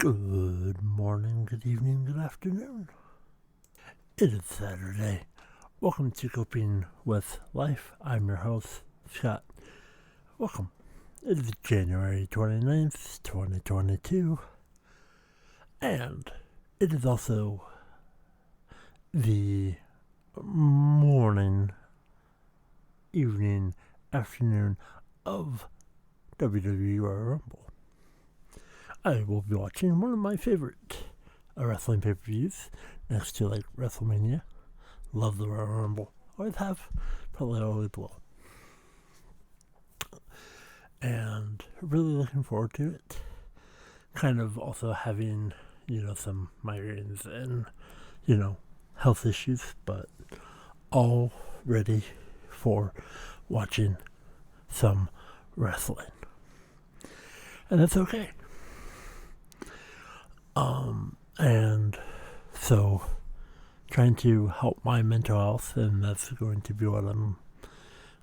Good morning, good evening, good afternoon. It is Saturday. Welcome to Coping with Life. I'm your host, Scott. Welcome. It is January 29th, 2022. And it is also the morning, evening, afternoon of WWE ROYAL RUMBLE. I will be watching one of my favorite wrestling pay-per-views next to like WrestleMania. Love the Royal Rumble. Always have, probably always will. And really looking forward to it. Kind of also having, some migraines and, health issues, but all ready for watching some wrestling. And that's okay. And so trying to help my mental health, and that's going to be what I'm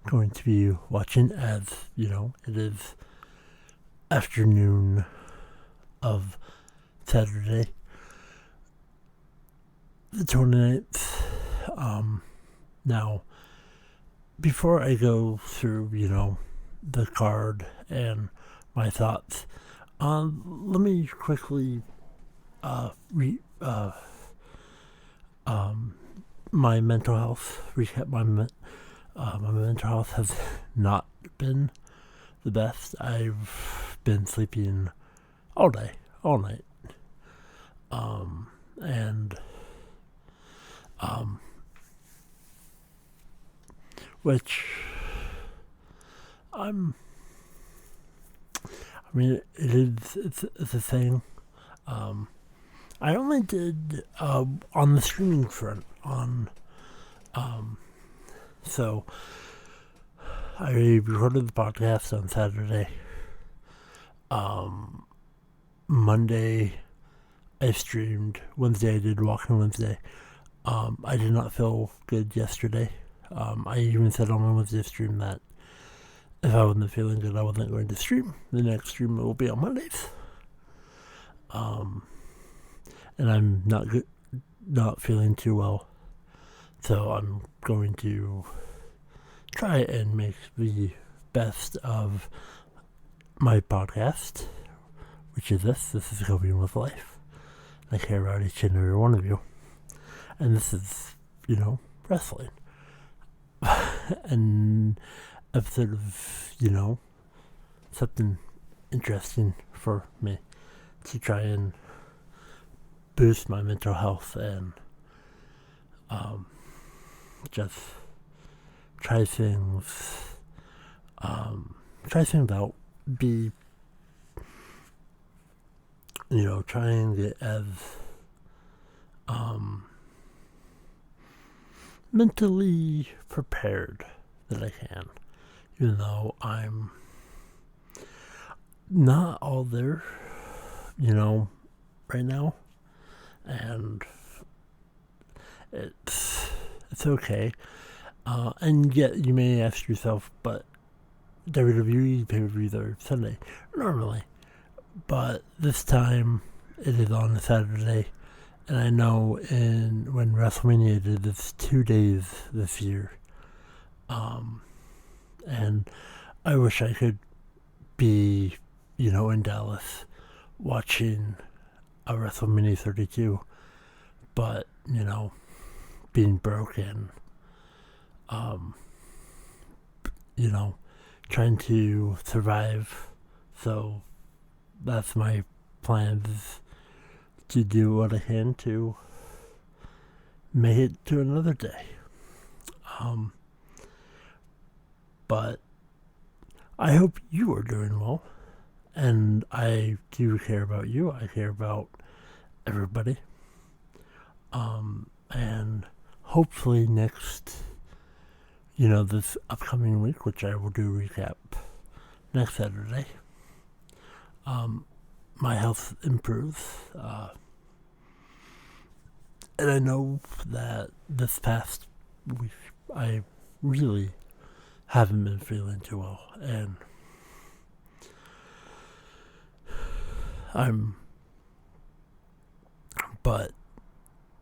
going to be watching as, it is afternoon of Saturday, the 29th. Now, before I go through, the card and my thoughts, let me quickly my mental health, recap my mental health has not been the best. I've been sleeping all day, all night. Which it's a thing. I only did on the streaming front so I recorded the podcast on Saturday. Monday I streamed. Wednesday I did Walking Wednesday. I did not feel good yesterday. I even said on my Wednesday stream that if I wasn't feeling good, I wasn't going to stream. The next stream will be on Mondays. And I'm not feeling too well. So I'm going to try and make the best of my podcast, which is this. This is Coping with Life. I care about each and every one of you. And this is, wrestling. An episode of, something interesting for me to try and boost my mental health and just try things out, be try and get as mentally prepared that I can, even though I'm not all there right now. And it's okay. And yet you may ask yourself, but WWE pay-per-views are Sunday normally, but this time it is on a Saturday, and I know when WrestleMania did, it's 2 days this year, and I wish I could be in Dallas watching a WrestleMania 32, but being broken, trying to survive. So that's my plan, is to do what I can to make it to another day. But I hope you are doing well, and I do care about you. I care about everybody. And hopefully next, this upcoming week, which I will do recap next Saturday, my health improves. And I know that this past week I really haven't been feeling too well, and I'm but,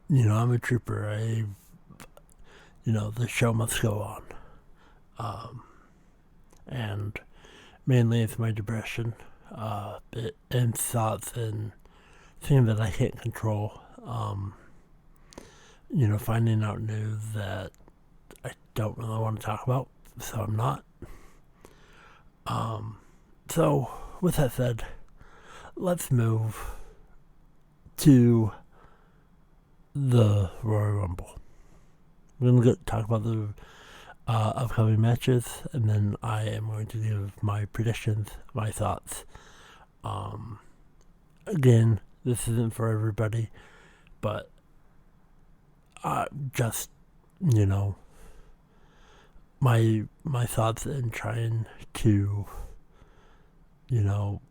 I'm a trooper. The show must go on. And mainly it's my depression, and thoughts and things that I can't control. Finding out news that I don't really want to talk about, so I'm not. So, with that said, let's move to the Royal Rumble. We're going to talk about the upcoming matches, and then I am going to give my predictions, my thoughts. Again, this isn't for everybody, but just, my thoughts and trying to,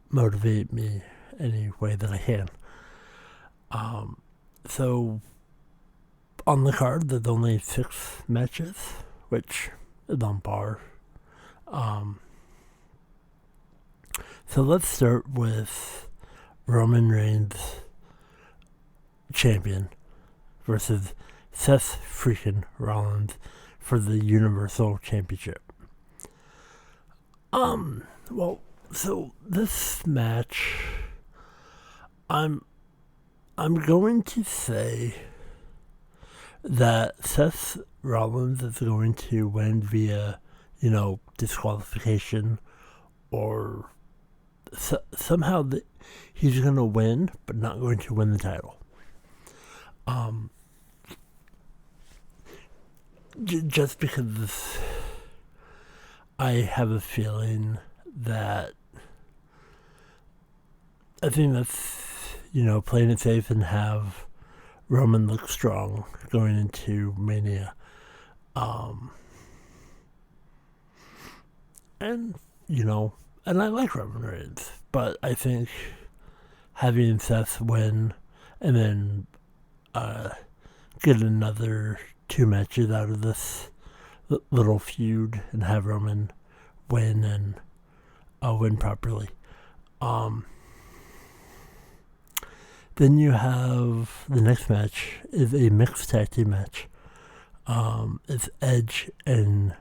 motivate me any way that I can. So, on the card, there's only 6 matches, which is on par. So let's start with Roman Reigns, champion, versus Seth freaking Rollins for the Universal Championship. So this match, I'm going to say that Seth Rollins is going to win via, disqualification, or somehow he's going to win, but not going to win the title. Just because I have a feeling that I think that's, playing it safe and have Roman look strong going into Mania. And I like Roman Reigns, but I think having Seth win and then get another 2 matches out of this little feud and have Roman win and win properly. Then you have the next match is a mixed tag team match. It's Edge and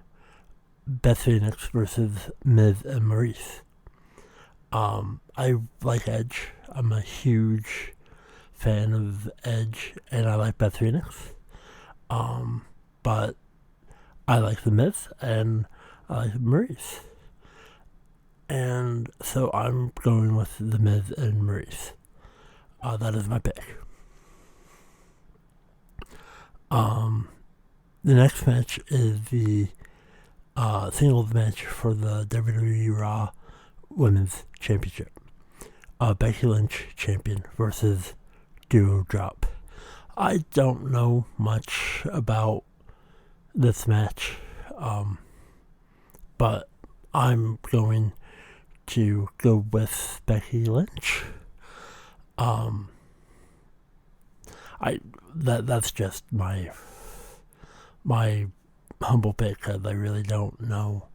Beth Phoenix versus Miz and Maurice. I like Edge. I'm a huge fan of Edge, and I like Beth Phoenix. But I like the Miz and I like Maurice. And so I'm going with the Miz and Maurice. That is my pick. The next match is the singles match for the WWE Raw Women's Championship. Becky Lynch champion versus Duo Drop. I don't know much about this match, but I'm going to go with Becky Lynch. That's just my humble pick, because I really don't know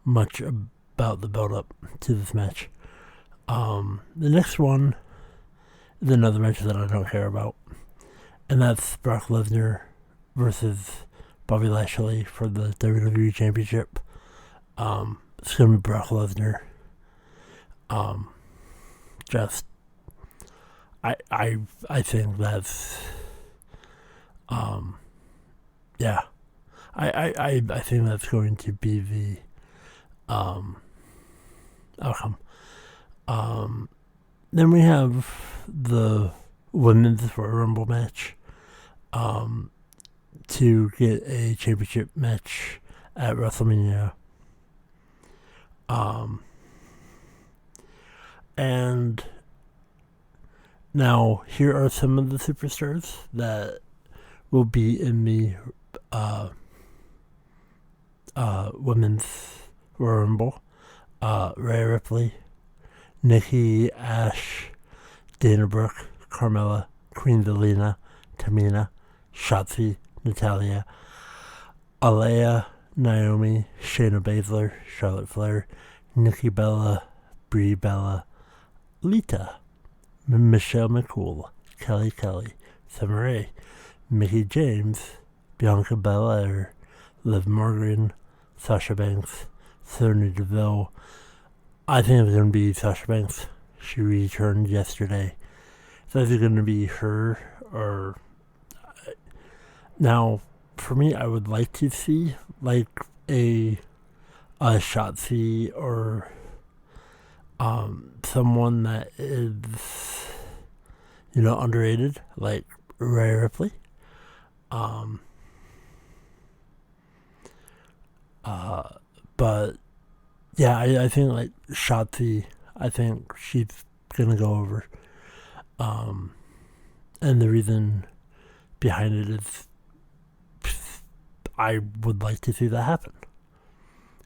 much about the build-up to this match. The next one is another match that I don't care about, and that's Brock Lesnar versus Bobby Lashley for the WWE Championship. It's going to be Brock Lesnar. I think that's, yeah. I think that's going to be the, outcome. Then we have the Women's Royal Rumble match, to get a championship match at WrestleMania. And now here are some of the superstars that will be in the Women's Royal Rumble. Rhea Ripley, Nikki Ash, Dana Brooke, Carmella, Queen Zelina, Tamina, Shotzi, Natalya, Alea, Naomi, Shayna Baszler, Charlotte Flair, Nikki Bella, Brie Bella, Lita, Michelle McCool, Kelly Kelly, Summer Rae, Mickie James, Bianca Belair, Liv Morgan, Sasha Banks, Sonya Deville. I think it's going to be Sasha Banks. She returned yesterday. So is it going to be her or... Now, for me, I would like to see like a Shotzi or someone that is, underrated, like Rhea Ripley. But yeah, I think like Shotzi, I think she's gonna go over. And the reason behind it is I would like to see that happen.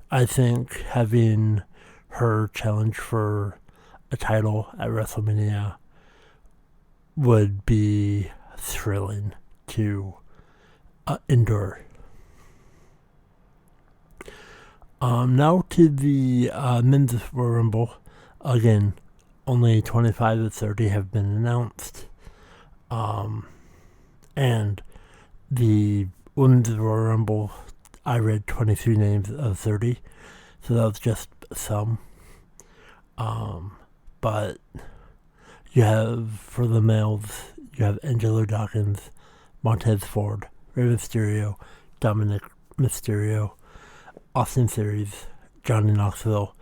I think having her challenge for a title at WrestleMania would be thrilling to endure. Now to the Men's Royal Rumble. Again, only 25 of 30 have been announced. And the Women's Royal Rumble, I read 23 names of 30. So that was just some. But you have, for the males, you have Angelo Dawkins, Montez Ford, Rey Mysterio, Dominic Mysterio, Austin Theories, Johnny Knoxville.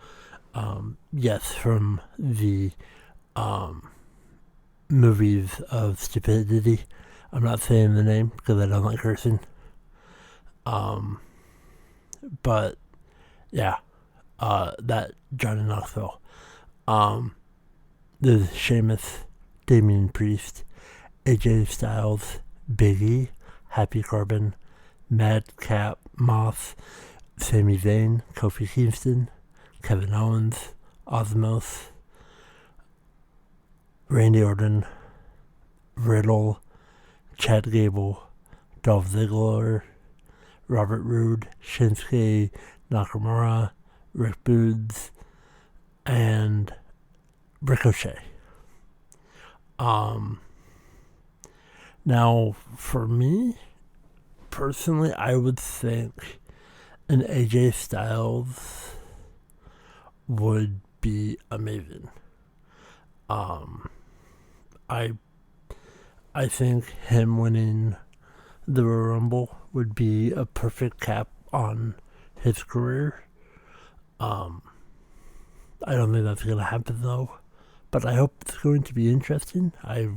Yes, from the movies of stupidity. I'm not saying the name because I don't like cursing. But yeah, that Johnny Knoxville. There's Sheamus, Damian Priest, AJ Styles, Big E, Happy Corbin, Madcap Moss, Sami Zayn, Kofi Kingston, Kevin Owens, Osmos, Randy Orton, Riddle, Chad Gable, Dolph Ziggler, Robert Roode, Shinsuke Nakamura, Rick Boogs, and Ricochet. Now, for me, personally, I would think an AJ Styles would be amazing. I think him winning the Royal Rumble would be a perfect cap on his career. I don't think that's going to happen though, but I hope it's going to be interesting. I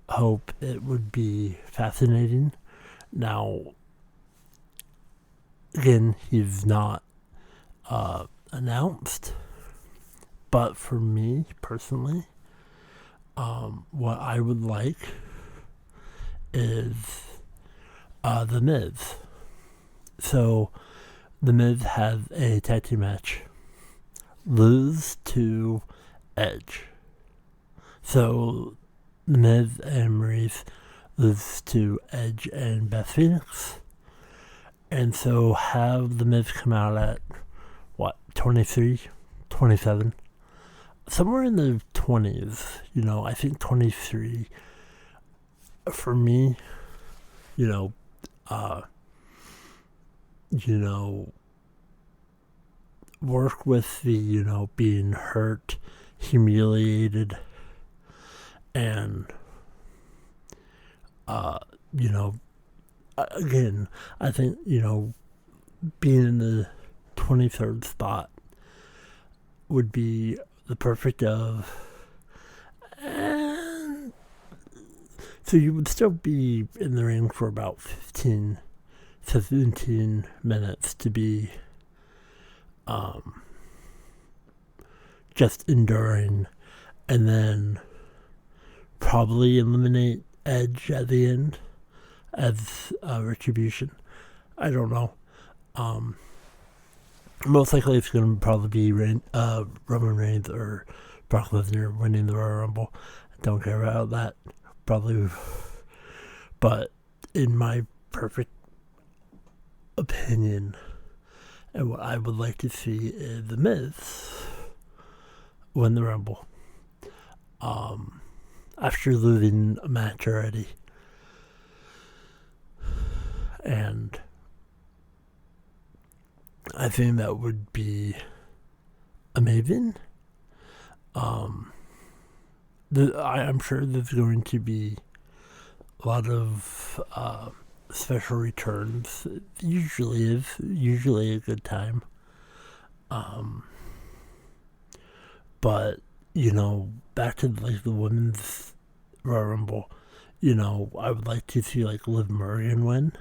hope it would be fascinating. Now, again, he's not announced, but for me personally, what I would like is The Miz. So, The Miz has a tag team match. Lose to Edge. So, The Miz and Maurice lose to Edge and Beth Phoenix. And so have The Miz come out at, 23, 27? Somewhere in the 20s, I think 23. For me, work with the, being hurt, humiliated, and, again, I think, being in the 23rd spot would be the perfect of, and so you would still be in the ring for about 17 minutes to be just enduring, and then probably eliminate Edge at the end as retribution. I don't know. Most likely it's going to probably be Roman Reigns or Brock Lesnar winning the Royal Rumble. I don't care about that. Probably. But in my perfect opinion, and what I would like to see is The Miz win the Rumble. after losing a match already. And I think that would be amazing. I'm sure there's going to be a lot of special returns. It usually a good time. But, back to like the women's Royal Rumble, I would like to see like Liv Morgan win.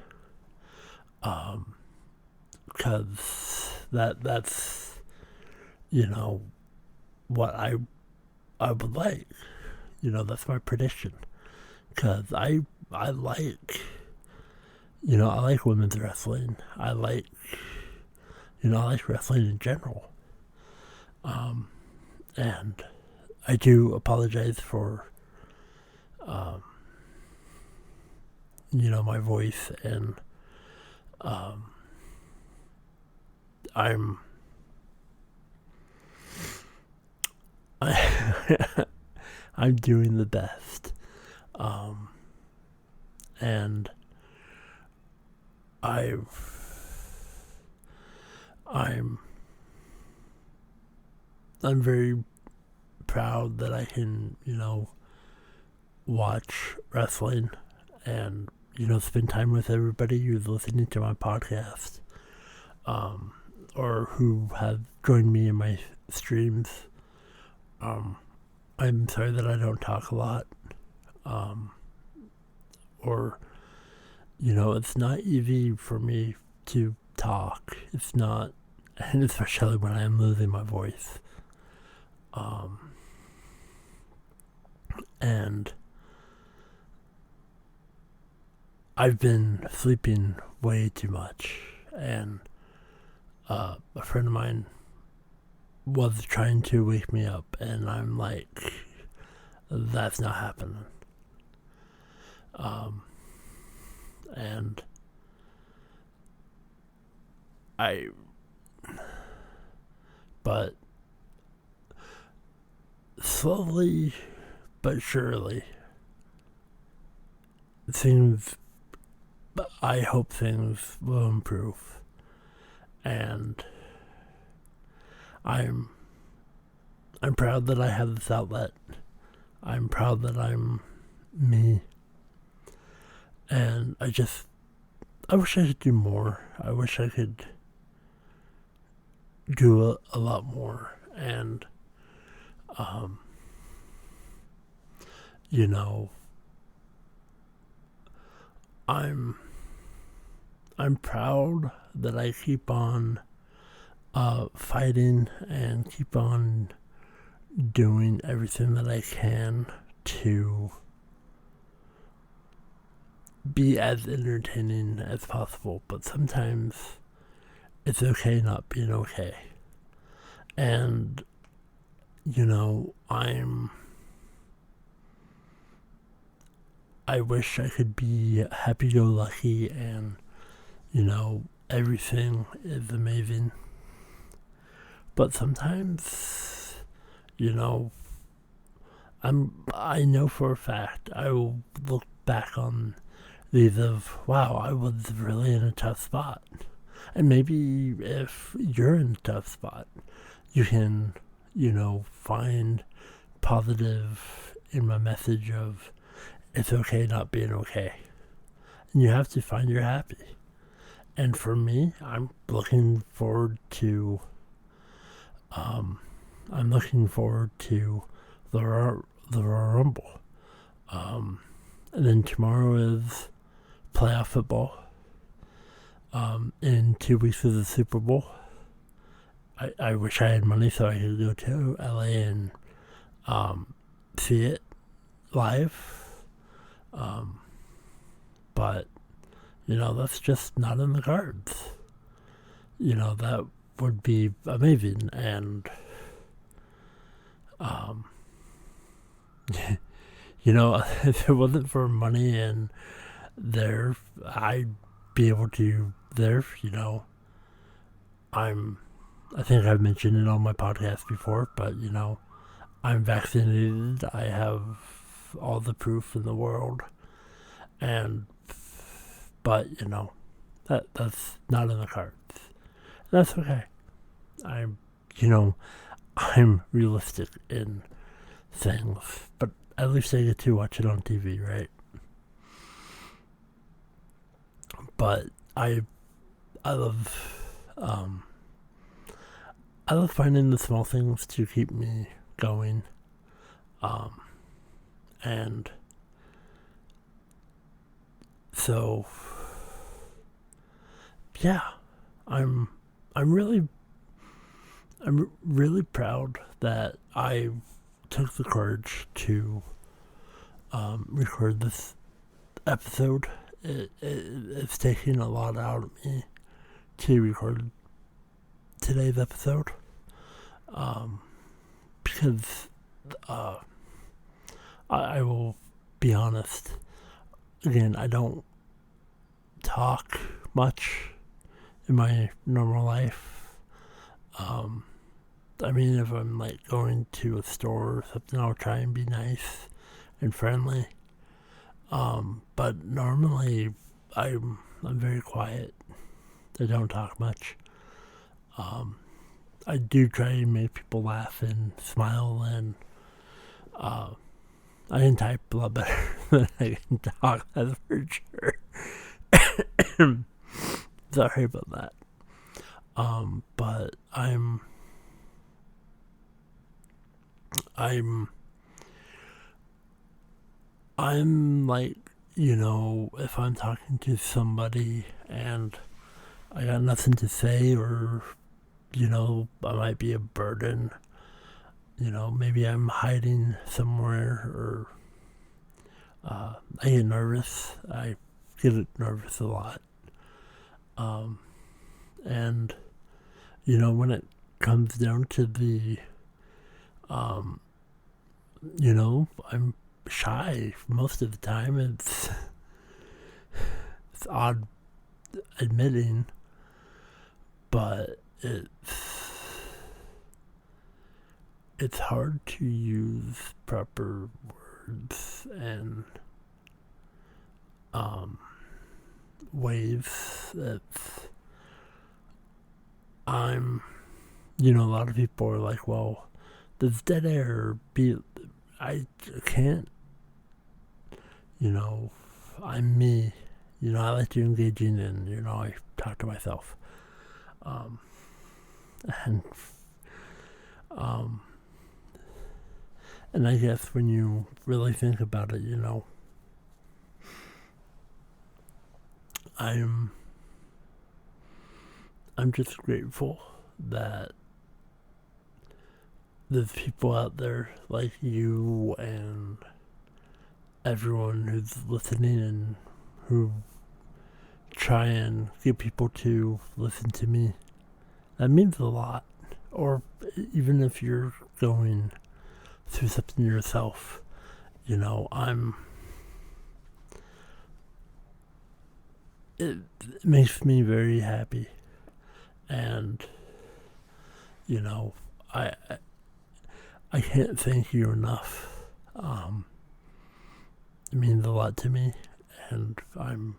Because that's what I would like. That's my prediction. Because I like I like women's wrestling. I like wrestling in general. And I do apologize for my voice, and I'm doing the best. And I'm very proud that I can, watch wrestling and, spend time with everybody who's listening to my podcast, or who have joined me in my streams. I'm sorry that I don't talk a lot, or, it's not easy for me to talk. It's not, and especially when I am losing my voice. And I've been sleeping way too much, and a friend of mine was trying to wake me up, and I'm like, that's not happening. And but slowly but surely, I hope things will improve. And I'm proud that I have this outlet. I'm proud that I'm me. And I wish I could do more. I wish I could do a lot more. And, I'm proud that I keep on fighting and keep on doing everything that I can to be as entertaining as possible. But sometimes it's okay not being okay. And, I wish I could be happy-go-lucky and, everything is amazing. But sometimes, I know for a fact I will look back on these of, wow, I was really in a tough spot. And maybe if you're in a tough spot, you can, find positive in my message of, it's okay not being okay. And you have to find your happy. And for me, I'm looking forward to the Royal Rumble. And then tomorrow is playoff football. In 2 weeks is the Super Bowl. I wish I had money so I could go to LA and see it live. But, that's just not in the cards. That would be amazing. And, if it wasn't for money and I'd be able to, I think I've mentioned it on my podcast before, but, I'm vaccinated. I have all the proof in the world, but that's not in the cards. That's okay. I'm realistic in things, but at least I get to watch it on TV, right? But I love finding the small things to keep me going, and so yeah, I'm really proud that I took the courage to record this episode. It's taking a lot out of me to record today's episode, because I will be honest. Again, I don't talk much in my normal life. I mean, if I'm like going to a store or something, I'll try and be nice and friendly. But normally I'm very quiet. I don't talk much. I do try and make people laugh and smile, and I can type a lot better than I can talk, that's for sure. Sorry about that. But I'm like, if I'm talking to somebody and I got nothing to say, or I might be a burden, maybe I'm hiding somewhere, or I get nervous. I get nervous a lot. And when it comes down to the I'm shy most of the time. It's odd admitting, but it's hard to use proper words and ways. A lot of people are like, well, does dead air I can't, I'm me, I like to engage in, and, I talk to myself, and I guess when you really think about it, I'm just grateful that there's people out there like you and everyone who's listening, and who try and get people to listen to me. That means a lot. Or even if you're going through something yourself, it makes me very happy. And, I can't thank you enough. It means a lot to me, and I'm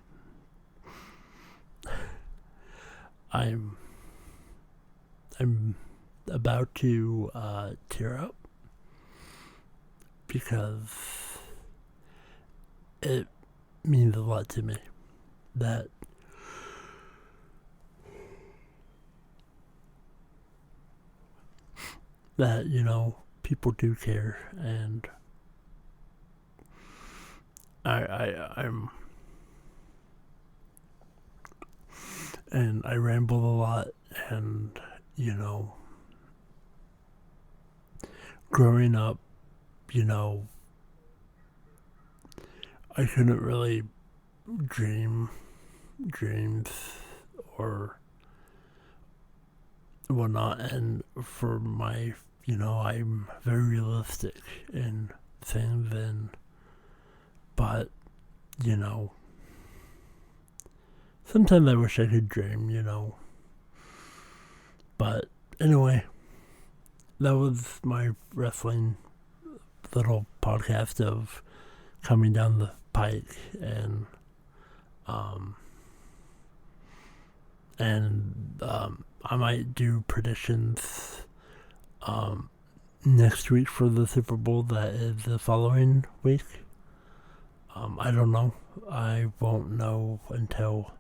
about to tear up, because it means a lot to me that people do care, and I ramble a lot, and growing up, I couldn't really dreams or whatnot, and for my, I'm very realistic in things, but sometimes I wish I could dream, but anyway, that was my wrestling little podcast of coming down the pike, and I might do predictions next week for the Super Bowl that is the following week. I don't know. I won't know until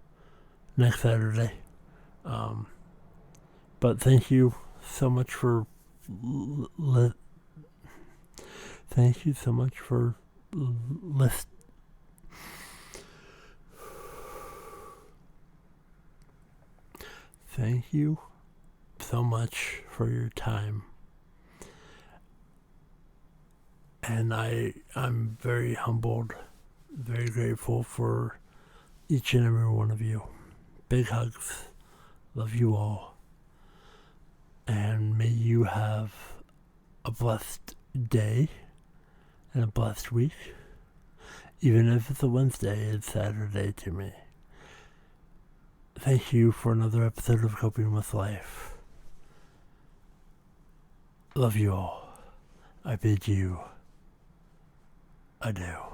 next Saturday. But thank you so much for thank you so much for Thank you so much for your time. And I'm very humbled, very grateful for each and every one of you. Big hugs. Love you all. And may you have a blessed day and a blessed week. Even if it's a Wednesday, it's Saturday to me. Thank you for another episode of Coping with Life. Love you all. I bid you adieu.